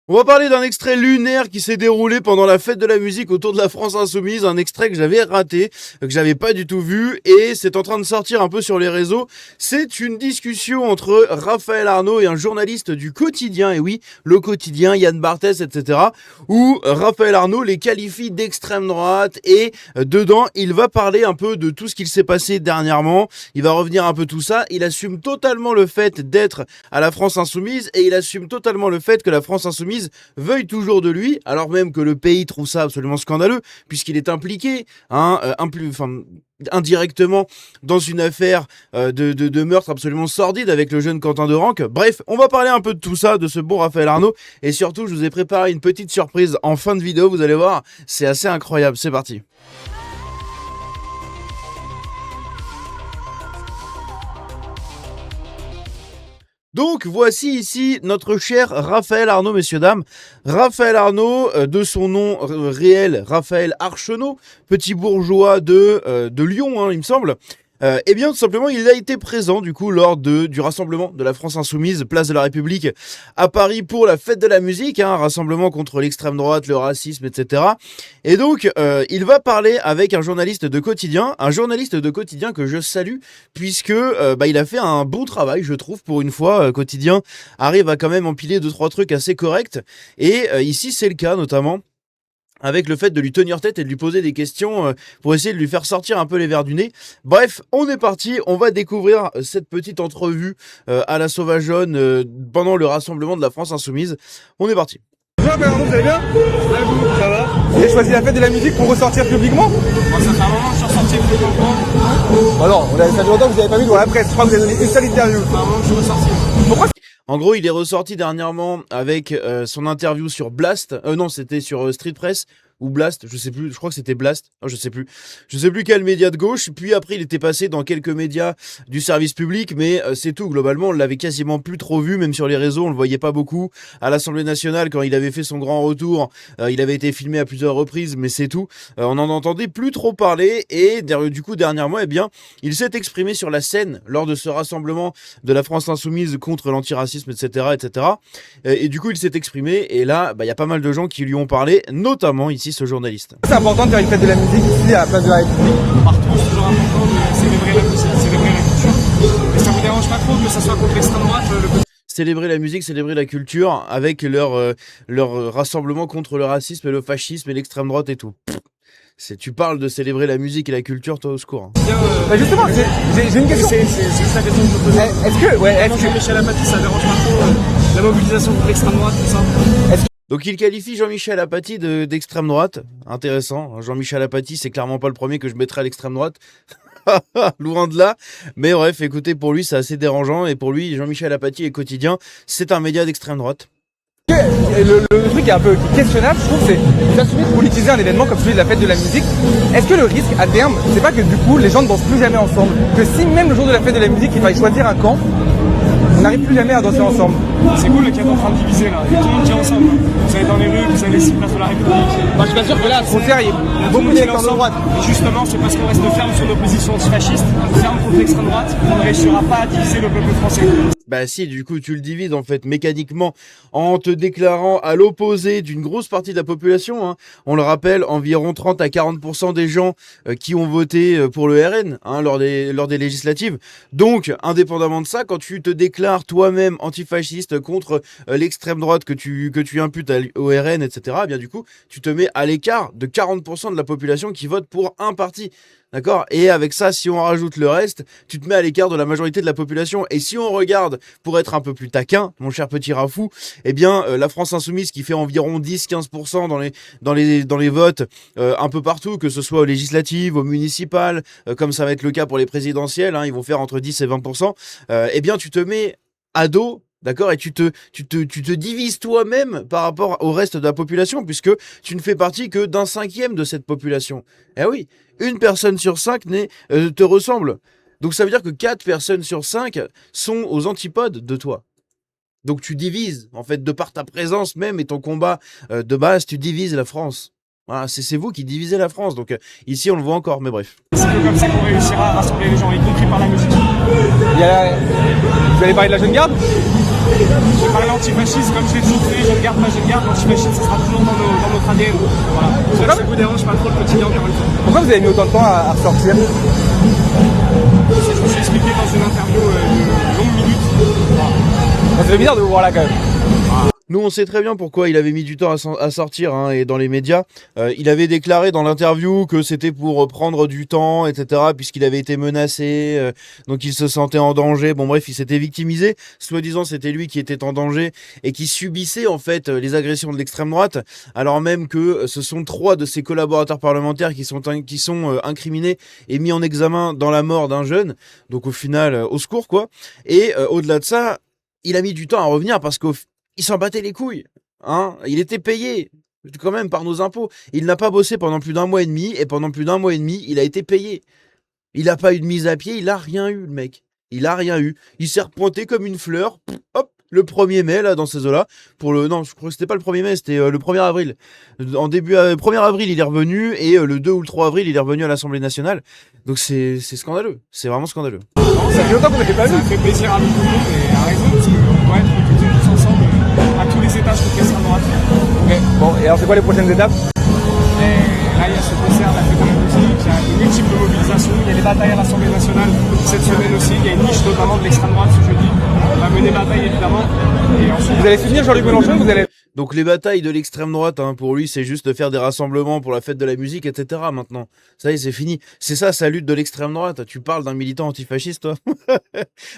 On va parler d'un extrait lunaire qui s'est déroulé pendant la fête de la musique autour de la France Insoumise, un extrait que j'avais raté, que j'avais pas du tout vu, et c'est en train de sortir un peu sur les réseaux. C'est une discussion entre Raphaël Arnaud et un journaliste du Quotidien, et oui, le Quotidien, Yann Barthès, etc., où Raphaël Arnaud les qualifie d'extrême droite, et dedans, il va parler un peu de tout ce qu'il s'est passé dernièrement, il va revenir un peu tout ça, il assume totalement le fait d'être à la France Insoumise, et il assume totalement le fait que la France Insoumise veuille toujours de lui, alors même que le pays trouve ça absolument scandaleux, puisqu'il est impliqué, indirectement dans une affaire de meurtre absolument sordide avec le jeune Quentin Derenque. Bref, on va parler un peu de tout ça, de ce bon Raphaël Arnaud, et surtout, je vous ai préparé une petite surprise en fin de vidéo, vous allez voir, c'est assez incroyable, c'est parti. Donc voici ici notre cher Raphaël Arnaud, messieurs dames. Raphaël Arnaud, de son nom réel, Raphaël Archenot, petit bourgeois de Lyon, hein, il me semble. Eh bien, tout simplement, il a été présent du coup lors du rassemblement de la France Insoumise, place de la République, à Paris pour la fête de la musique, hein, un rassemblement contre l'extrême droite, le racisme, etc. Et donc, il va parler avec un journaliste de quotidien que je salue, puisque il a fait un bon travail, je trouve, pour une fois. Quotidien arrive à quand même empiler 2-3 trucs assez corrects, et ici c'est le cas notamment avec le fait de lui tenir tête et de lui poser des questions pour essayer de lui faire sortir un peu les verres du nez. Bref, on est parti, on va découvrir cette petite entrevue à la sauvageonne pendant le rassemblement de la France Insoumise. On est parti. Bonjour Bernard, vous allez bien? Ça va. Vous avez choisi la fête de la musique pour ressortir publiquement? Moi, ça fait un moment que je suis ressorti publiquement. Alors, ça fait longtemps que vous n'avez pas vu dans la presse, je crois que vous avez donné une seule interview. Ça fait un moment que je suis ressorti. Pourquoi? En gros, il est ressorti dernièrement avec son interview sur Blast. Non, c'était sur Street Press ou Blast, je sais plus, je crois que c'était Blast, je sais plus quel média de gauche, puis après il était passé dans quelques médias du service public, mais c'est tout, globalement on l'avait quasiment plus trop vu, même sur les réseaux on le voyait pas beaucoup, à l'Assemblée nationale quand il avait fait son grand retour, il avait été filmé à plusieurs reprises, mais c'est tout, on en entendait plus trop parler, et du coup dernièrement, eh bien, il s'est exprimé sur la scène lors de ce rassemblement de la France Insoumise contre l'antiracisme, etc., etc., et du coup il s'est exprimé, et là, il y a pas mal de gens qui lui ont parlé, notamment ici ce journaliste. C'est important de faire une fête de la musique ici à la place de la République. Partout, c'est toujours important de célébrer la musique, célébrer la culture. Et ça me dérange pas trop que ça soit contre l'extrême droite. Célébrer la musique, célébrer la culture avec leur rassemblement contre le racisme et le fascisme et l'extrême droite et tout. Tu parles de célébrer la musique et la culture, toi au secours. Hein. Justement, j'ai une question. C'est juste la question que je te pose. Est-ce que Jean-Michel Apathy, ça dérange pas trop la mobilisation contre l'extrême droite, tout ça? Donc il qualifie Jean-Michel Apathy d'extrême droite. Intéressant. Jean-Michel Apathy, c'est clairement pas le premier que je mettrais à l'extrême droite. Loin de là. Mais bref, écoutez, pour lui, c'est assez dérangeant. Et pour lui, Jean-Michel Apathy et Quotidien, c'est un média d'extrême droite. le truc qui est un peu questionnable, je trouve, c'est d'assumer de politiser un événement comme celui de la fête de la musique. Est-ce que le risque, à terme, c'est pas que du coup, les gens ne dansent plus jamais ensemble? Que si même le jour de la fête de la musique, il faille choisir un camp, on n'arrive plus jamais à danser ensemble. C'est cool qu'il y a en train de diviser là. Et tout le monde tient ensemble. Vous allez dans les rues, vous allez les 6 places de la République. Moi, je suis pas sûr que là, au contraire, il y a beaucoup d'électeurs de droite. Et justement, c'est parce qu'on reste ferme sur nos positions antifascistes, ferme contre l'extrême droite, qu'on ne réussira pas à diviser le peuple français. Bah si, du coup, tu le divises en fait mécaniquement en te déclarant à l'opposé d'une grosse partie de la population. Hein. On le rappelle, environ 30 à 40% des gens qui ont voté pour le RN lors des législatives. Donc, indépendamment de ça, quand tu te déclares toi-même antifasciste contre l'extrême droite que tu imputes au RN, etc., eh bien du coup, tu te mets à l'écart de 40% de la population qui vote pour un parti. D'accord? Et avec ça, si on rajoute le reste, tu te mets à l'écart de la majorité de la population. Et si on regarde, pour être un peu plus taquin, mon cher petit Rafou, eh bien, la France Insoumise qui fait environ 10-15% dans les votes un peu partout, que ce soit aux législatives, aux municipales, comme ça va être le cas pour les présidentielles, hein, ils vont faire entre 10 et 20%, eh bien, tu te mets à dos. D'accord? Et tu te divises toi-même par rapport au reste de la population, puisque tu ne fais partie que d'un 5e de cette population. Eh oui, une personne sur 5 te ressemble. Donc ça veut dire que 4 personnes sur 5 sont aux antipodes de toi. Donc tu divises, en fait, de par ta présence même et ton combat de base, tu divises la France. Voilà, c'est vous qui divisez la France. Donc ici, on le voit encore, mais bref. C'est que comme ça qu'on réussira à rassembler les gens, y compris par la musique. Vous allez parler de la jeune garde? J'ai parlé antifasciste comme je l'ai toujours fait, je le garde, pas je le garde, l'antifascisme ça sera toujours dans notre ADN. Voilà. Ça vous dérange pas trop le quotidien encore une fois. Pourquoi vous avez mis autant de temps à ressortir? Je me suis expliqué dans une interview de longue minute. Ça fait bizarre de vous voir là quand même. Nous, on sait très bien pourquoi il avait mis du temps à sortir, hein, et dans les médias. Il avait déclaré dans l'interview que c'était pour prendre du temps, etc., puisqu'il avait été menacé, donc il se sentait en danger. Bon bref, il s'était victimisé. Soi-disant, c'était lui qui était en danger et qui subissait en fait les agressions de l'extrême droite, alors même que ce sont 3 de ses collaborateurs parlementaires qui sont incriminés et mis en examen dans la mort d'un jeune. Donc au final, au secours quoi. Et au-delà de ça, il a mis du temps à revenir parce qu'il s'en battait les couilles, hein. Il était payé, quand même, par nos impôts. Il n'a pas bossé pendant plus d'1 mois et demi, et pendant plus d'1 mois et demi, il a été payé. Il n'a pas eu de mise à pied, il a rien eu, le mec. Il a rien eu. Il s'est repointé comme une fleur, hop, le 1er mai, là, dans ces eaux-là. Non, je crois que c'était pas le 1er mai, c'était le 1er avril. En début, 1er avril, il est revenu, et le 2 ou le 3 avril, il est revenu à l'Assemblée nationale. Donc c'est scandaleux. C'est vraiment scandaleux. Ça fait longtemps que vous n'avez pas vu. Ça fait plaisir à nous tout le monde et à raison, parce qu'on doit être tous ensemble à tous les étages contre l'extrême droite. Ok. Bon, et alors c'est quoi les prochaines étapes? Et là, il y a ce concert, la fête de la musique, il y a de multiples mobilisations, il y a les batailles à l'Assemblée nationale cette semaine aussi, il y a une niche notamment de l'extrême droite ce jeudi. On va mener bataille évidemment. Et ensuite, Vous allez soutenir Jean-Luc Mélenchon? Vous allez... Donc les batailles de l'extrême droite, hein, pour lui, c'est juste de faire des rassemblements pour la fête de la musique, etc. Maintenant, ça y est, c'est fini. C'est ça, sa lutte de l'extrême droite. Tu parles d'un militant antifasciste, toi.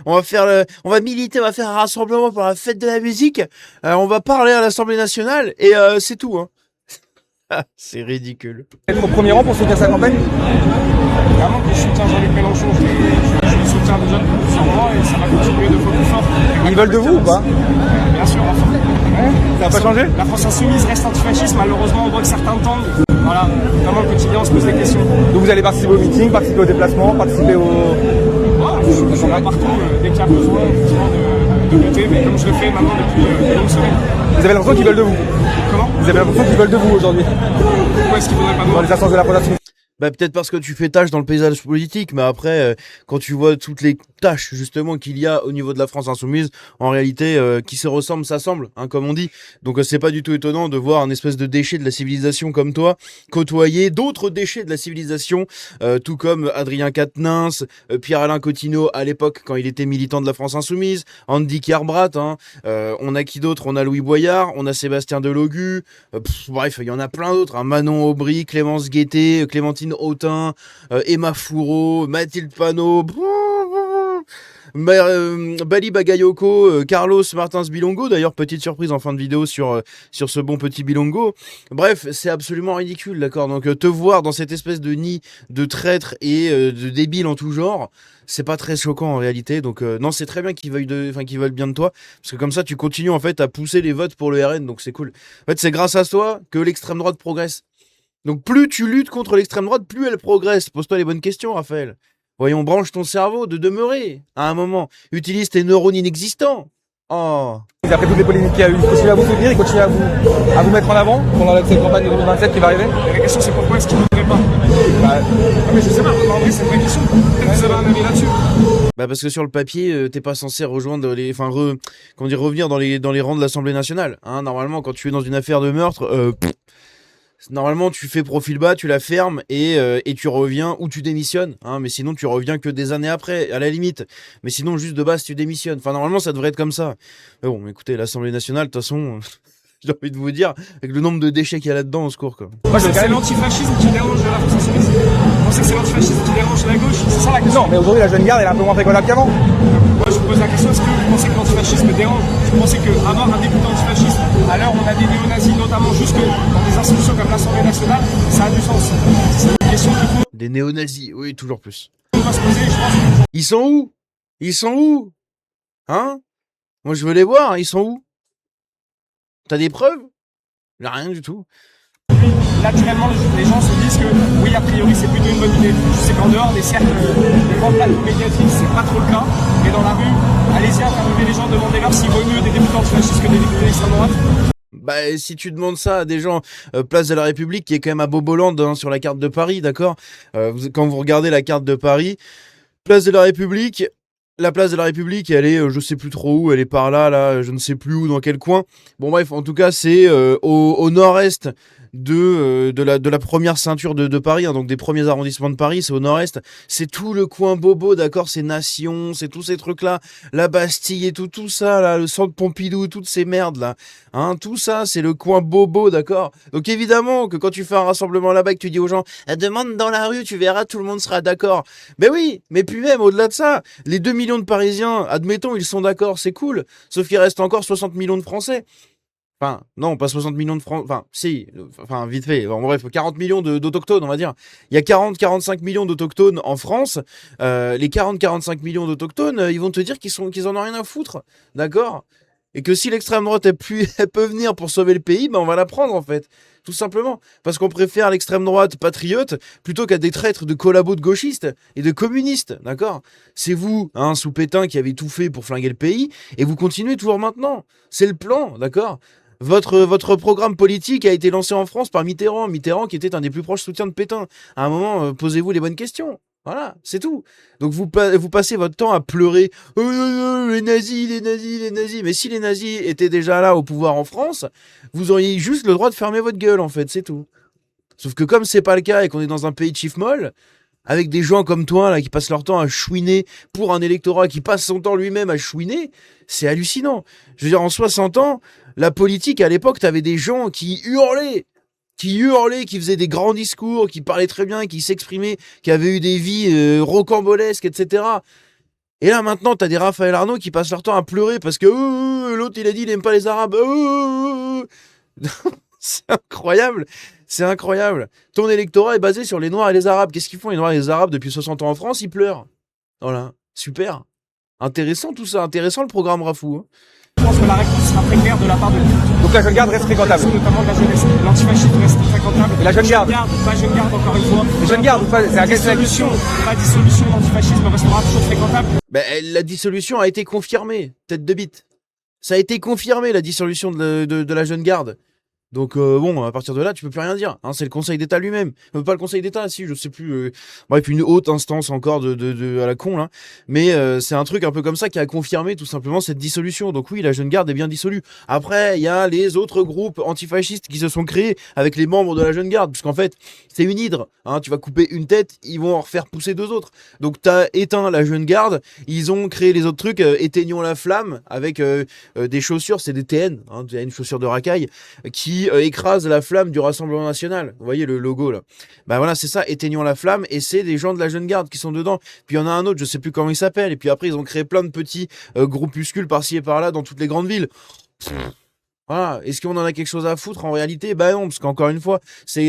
On va militer, on va faire un rassemblement pour la fête de la musique. On va parler à l'Assemblée nationale et c'est tout. Hein. C'est ridicule. Être au premier rang pour soutenir sa campagne? vraiment que je soutiens Jean-Luc Mélenchon, je le soutiens déjà depuis plusieurs mois et ça va continuer de fois plus fort. Ils veulent de vous ou pas? Bien sûr, enfin. Ça n'a pas changé? La France insoumise reste antifasciste, malheureusement on voit que certains tendent. Voilà, vraiment le quotidien on se pose des questions. Donc vous allez participer au meeting, participer au déplacement, participer au... Voilà, je suis là partout, dès qu'il y a besoin effectivement de voter, mais comme je le fais maintenant depuis de longues semaines. Vous avez l'impression qu'ils veulent de vous? Comment? Vous avez l'impression qu'ils veulent de vous aujourd'hui? Pourquoi est-ce qu'ils voudraient pas de Dans moi? les instances de la production? Bah peut-être parce que tu fais tâche dans le paysage politique, mais après, quand tu vois toutes les tâches justement qu'il y a au niveau de la France insoumise, en réalité, qui se ressemblent, s'assemblent, hein, comme on dit. Donc c'est pas du tout étonnant de voir un espèce de déchet de la civilisation comme toi côtoyer d'autres déchets de la civilisation, tout comme Adrien Quatennens, Pierre-Alain Coutinho à l'époque quand il était militant de la France insoumise, Andy Kerbrat, hein, on a qui d'autre? On a Louis Boyard, on a Sébastien Delogu, bref, il y en a plein d'autres, hein, Manon Aubry, Clémence Guettet, Clémentine Autain, Emma Fourreau, Mathilde Panot, Bali Bagayoko, Carlos Martins Bilongo, d'ailleurs petite surprise en fin de vidéo sur ce bon petit Bilongo. Bref, c'est absolument ridicule, d'accord. Donc te voir dans cette espèce de nid de traîtres et de débiles en tout genre, c'est pas très choquant en réalité. Donc non, c'est très bien qu'ils veulent bien de toi, parce que comme ça tu continues en fait à pousser les votes pour le RN, donc c'est cool. En fait, c'est grâce à toi que l'extrême droite progresse. Donc plus tu luttes contre l'extrême droite, plus elle progresse. Pose-toi les bonnes questions, Raphaël. Voyons, branche ton cerveau de demeurer à un moment. Utilise tes neurones inexistants. Oh. Après toutes les polémiques qu'il y a eu, il continue à vous soutenir, il continue à vous mettre en avant pendant cette campagne de 2027 qui va arriver. La question c'est pourquoi est-ce qu'ils ne voudraient pas? Mais je sais pas, en vrai c'est une vraie question. Peut-être que vous avez un avis là-dessus. Bah parce que sur le papier, t'es pas censé rejoindre revenir dans les rangs de l'Assemblée nationale. Hein, normalement, quand tu es dans une affaire de meurtre, normalement, tu fais profil bas, tu la fermes et tu reviens ou tu démissionnes. Hein, mais sinon, tu reviens que des années après, à la limite. Mais sinon, juste de base, tu démissionnes. Enfin, normalement, ça devrait être comme ça. Mais bon, écoutez, l'Assemblée nationale, de toute façon, j'ai envie de vous dire, avec le nombre de déchets qu'il y a là-dedans, au secours, quoi. Moi, C'est l'antifascisme qui dérange la France insoumise. Vous pensez que c'est l'antifascisme qui dérange la gauche? C'est ça la question? Non, mais aujourd'hui, la jeune garde, elle est un peu moins préconisable qu'avant. Moi, je vous pose la question, est-ce que vous pensez que l'antifascisme dérange? Vous pensez qu'avoir un député antifasciste, à l'heure où on a des néo-nazis, notamment jusque dans des institutions comme l'Assemblée nationale, ça a du sens? C'est une question qu'il faut Des néo-nazis, oui, toujours plus. se poser, je pense. Ils sont où? Ils sont où? Hein? Moi, je veux les voir, ils sont où? T'as des preuves? J'ai rien du tout. Naturellement, les gens se disent que oui, a priori, c'est plutôt une bonne idée. Je sais qu'en dehors des cercles, des grands plateaux médiatiques, c'est pas trop le cas. Mais dans la rue, allez-y, interviewez les gens, demandez-leur s'il vaut mieux des députés antifascistes que des députés d'extrême droite. Bah, si tu demandes ça à des gens, place de la République, qui est quand même à Boboland, hein, sur la carte de Paris, d'accord? Quand vous regardez la carte de Paris, place de la République, La place de la République, elle est, je sais plus trop où, elle est par là, je ne sais plus où, dans quel coin. Bon bref, en tout cas, c'est au nord-est de la première ceinture de Paris, hein, donc des premiers arrondissements de Paris, c'est au nord-est. C'est tout le coin bobo, d'accord, c'est Nation, c'est tous ces trucs-là, la Bastille et tout ça, là, le centre Pompidou, toutes ces merdes là. Hein, tout ça, c'est le coin bobo, d'accord. Donc évidemment que quand tu fais un rassemblement là-bas, que tu dis aux gens, demande dans la rue, tu verras, tout le monde sera d'accord. Ben oui, mais puis même au-delà de ça, les 2 millions de Parisiens, admettons, ils sont d'accord, c'est cool. Sauf qu'il reste encore 60 millions de Français. Enfin, non, pas 60 millions de Français. Enfin, si, enfin, vite fait. Bon, bref, 40 millions d'autochtones, on va dire. Il y a 40-45 millions d'autochtones en France. Les 40-45 millions d'autochtones, ils vont te dire qu'ils en ont rien à foutre. D'accord? Et que si l'extrême droite elle peut venir pour sauver le pays, ben on va la prendre en fait. Tout simplement. Parce qu'on préfère l'extrême droite patriote plutôt qu'à des traîtres de collabos de gauchistes et de communistes. D'accord? C'est vous, hein, sous Pétain, qui avez tout fait pour flinguer le pays, et vous continuez toujours maintenant. C'est le plan, d'accord? Votre programme politique a été lancé en France par Mitterrand. Mitterrand qui était un des plus proches soutiens de Pétain. À un moment, posez-vous les bonnes questions. Voilà, c'est tout. Donc vous passez votre temps à pleurer les nazis, les nazis, les nazis. Mais si les nazis étaient déjà là au pouvoir en France, vous auriez juste le droit de fermer votre gueule en fait, c'est tout. Sauf que comme c'est pas le cas et qu'on est dans un pays de chiffre molle, avec des gens comme toi là qui passent leur temps à chouiner pour un électorat qui passe son temps lui-même à chouiner, c'est hallucinant. Je veux dire, en 60 ans, la politique à l'époque, t'avais des gens qui hurlaient, qui faisaient des grands discours, qui parlaient très bien, qui s'exprimaient, qui avaient eu des vies rocambolesques, etc. Et là maintenant, t'as des Raphaël Arnaud qui passent leur temps à pleurer parce que l'autre il a dit il aime pas les Arabes. C'est incroyable. C'est incroyable. Ton électorat est basé sur les Noirs et les Arabes. Qu'est-ce qu'ils font les Noirs et les Arabes depuis 60 ans en France? Ils pleurent. Voilà. Super. Intéressant tout ça. Intéressant le programme Rafou. Hein. Je pense que la réponse sera très claire de la part de tous. Donc la jeune garde reste fréquentable. Notamment de la jeunesse. L'antifascisme reste fréquentable. Et la jeune garde. Pas jeune garde, encore une fois. Les jeunes gardes, c'est la question. La dissolution, l'antifascisme restera toujours fréquentable. Ben, la dissolution a été confirmée. Tête de bite. Ça a été confirmé, la dissolution de la jeune garde. Donc bon, à partir de là, tu peux plus rien dire. Hein, c'est le Conseil d'État lui-même. Pas le Conseil d'État, si, je sais plus. Bref, une haute instance encore à la con là. Mais c'est un truc un peu comme ça qui a confirmé tout simplement cette dissolution. Donc oui, la jeune garde est bien dissolue. Après, il y a les autres groupes antifascistes qui se sont créés avec les membres de la jeune garde, puisqu'en fait, c'est une hydre. Hein, tu vas couper une tête, ils vont en refaire pousser deux autres. Donc t'as éteint la jeune garde, ils ont créé les autres trucs. Éteignons la flamme avec des chaussures, c'est des TN, hein, une chaussure de racaille qui écrase la flamme du Rassemblement National. Vous voyez le logo là. Bah voilà, c'est ça, éteignons la flamme, et c'est des gens de la jeune garde qui sont dedans. Puis il y en a un autre, je sais plus comment il s'appelle, et puis après ils ont créé plein de petits groupuscules par-ci et par-là dans toutes les grandes villes. Voilà, est-ce qu'on en a quelque chose à foutre en réalité? Bah non, parce qu'encore une fois, c'est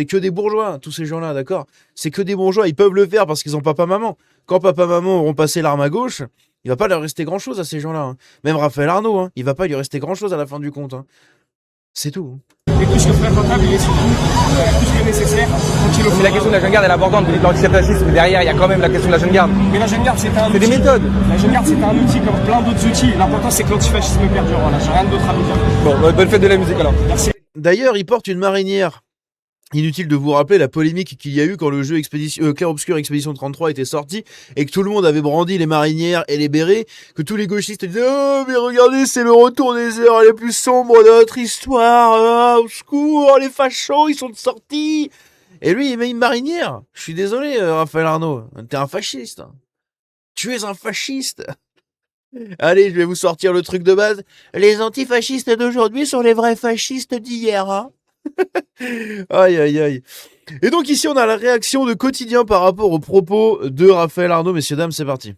que des bourgeois, tous ces gens-là, d'accord? C'est que des bourgeois, ils peuvent le faire parce qu'ils ont papa-maman. Quand papa-maman auront passé l'arme à gauche, il va pas leur rester grand-chose à ces gens-là. Hein. Même Raphaël Arnaud, hein, il va pas lui rester grand-chose à la fin du compte. Hein. C'est tout. Et plus que fréquentable, il est sur plus que nécessaire. Mais la question de la jeune garde est importante. Vous dites l'antifascisme, mais derrière, il y a quand même la question de la jeune garde. Mais la jeune garde, c'est un outil. C'est des méthodes. La jeune garde, c'est un outil comme plein d'autres outils. L'important, c'est que l'antifascisme perdure. Voilà, j'ai rien d'autre à vous dire. Bon, bonne fête de la musique alors. Merci. D'ailleurs, il porte une marinière. Inutile de vous rappeler la polémique qu'il y a eu quand le jeu Clair Obscur Expédition 33 était sorti et que tout le monde avait brandi les marinières et les bérets, que tous les gauchistes disaient « Oh, mais regardez, c'est le retour des heures les plus sombres de notre histoire, au secours, les fachos, ils sont sortis !» Et lui, il met une marinière. Je suis désolé, Raphaël Arnaud, t'es un fasciste. Tu es un fasciste. Allez, je vais vous sortir le truc de base. Les antifascistes d'aujourd'hui sont les vrais fascistes d'hier, hein. Aïe aïe aïe. Et donc ici on a la réaction de Quotidien par rapport aux propos de Raphaël Arnaud. Messieurs dames, c'est parti.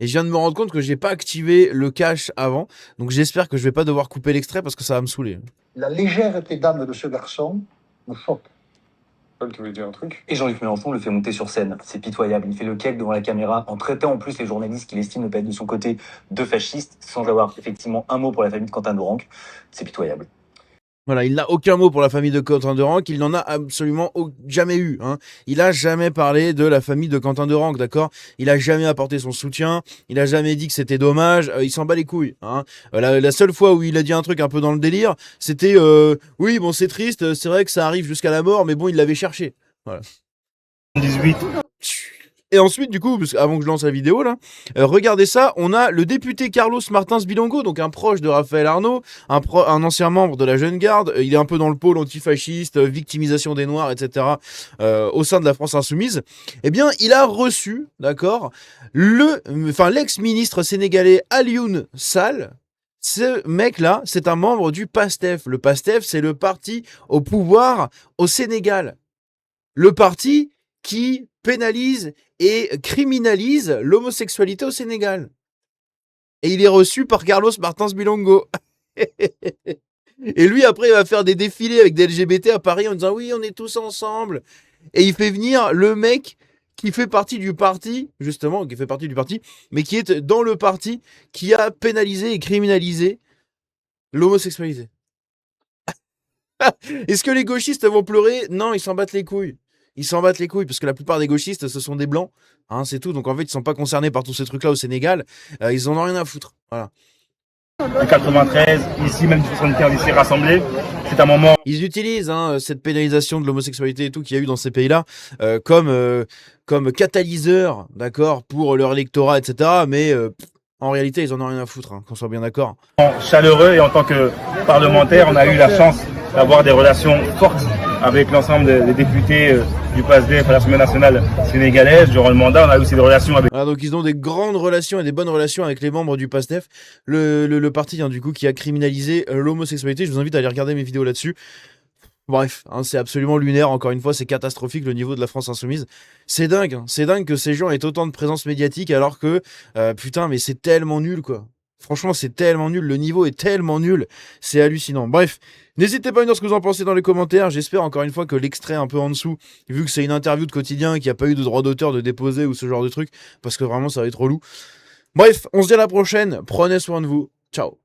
Et je viens de me rendre compte que j'ai pas activé le cache avant, donc j'espère que je vais pas devoir couper l'extrait parce que ça va me saouler. La légèreté d'âme de ce garçon me choque. Paul, tu voulais dire un truc? Et Jean-Luc Mélenchon le fait monter sur scène. C'est pitoyable. Il fait le cake devant la caméra en traitant en plus les journalistes qu'il estime ne pas être de son côté de fascistes, sans avoir effectivement un mot pour la famille de Quentin Doranque. C'est pitoyable. Voilà, il n'a aucun mot pour la famille de Quentin Doranque, il n'en a absolument jamais eu. Hein. Il a jamais parlé de la famille de Quentin Doranque, d'accord? Il a jamais apporté son soutien, il a jamais dit que c'était dommage, il s'en bat les couilles. Hein. La seule fois où il a dit un truc un peu dans le délire, c'était oui, bon, c'est triste, c'est vrai que ça arrive jusqu'à la mort, mais bon, il l'avait cherché. Voilà. 18. Et ensuite, du coup, avant que je lance la vidéo, là, regardez ça, on a le député Carlos Martins Bilongo, donc un proche de Raphaël Arnaud, un ancien membre de la Jeune Garde, il est un peu dans le pôle antifasciste, victimisation des Noirs, etc., au sein de la France Insoumise. Eh bien, il a reçu, d'accord, l'ex-ministre sénégalais Alioune Sall. Ce mec-là, c'est un membre du PASTEF. Le PASTEF, c'est le parti au pouvoir au Sénégal. Le parti qui pénalise et criminalise l'homosexualité au Sénégal. Et il est reçu par Carlos Martins Bilongo. Et lui, après, il va faire des défilés avec des LGBT à Paris en disant « Oui, on est tous ensemble ». Et il fait venir le mec qui fait partie du parti, justement, qui fait partie du parti, mais qui est dans le parti qui a pénalisé et criminalisé l'homosexualité. Est-ce que les gauchistes vont pleurer? Non, ils s'en battent les couilles. Ils s'en battent les couilles parce que la plupart des gauchistes, ce sont des blancs. Hein, c'est tout. Donc en fait, ils sont pas concernés par tous ces trucs-là au Sénégal. Ils en ont rien à foutre. Voilà. En 93, ici, même 75, ici rassemblés. C'est un moment. Ils utilisent cette pénalisation de l'homosexualité et tout qu'il y a eu dans ces pays-là comme catalyseur, d'accord, pour leur électorat, etc. Mais en réalité, ils en ont rien à foutre, qu'on soit bien d'accord. Chaleureux et en tant que parlementaire, on a eu la chance d'avoir des relations fortes avec l'ensemble des députés du PASTEF à l'Assemblée nationale sénégalaise. Durant le mandat, on a eu aussi des relations avec... Ah, donc ils ont des grandes relations et des bonnes relations avec les membres du PASTEF, le parti du coup qui a criminalisé l'homosexualité. Je vous invite à aller regarder mes vidéos là-dessus. Bref, c'est absolument lunaire, encore une fois, c'est catastrophique le niveau de la France Insoumise. C'est dingue que ces gens aient autant de présence médiatique alors que, putain, mais c'est tellement nul, quoi. Franchement, c'est tellement nul, le niveau est tellement nul, c'est hallucinant. Bref, n'hésitez pas à me dire ce que vous en pensez dans les commentaires. J'espère encore une fois que l'extrait un peu en dessous, vu que c'est une interview de Quotidien et qu'il n'y a pas eu de droit d'auteur de déposer ou ce genre de truc, parce que vraiment ça va être relou. Bref, on se dit à la prochaine, prenez soin de vous, ciao.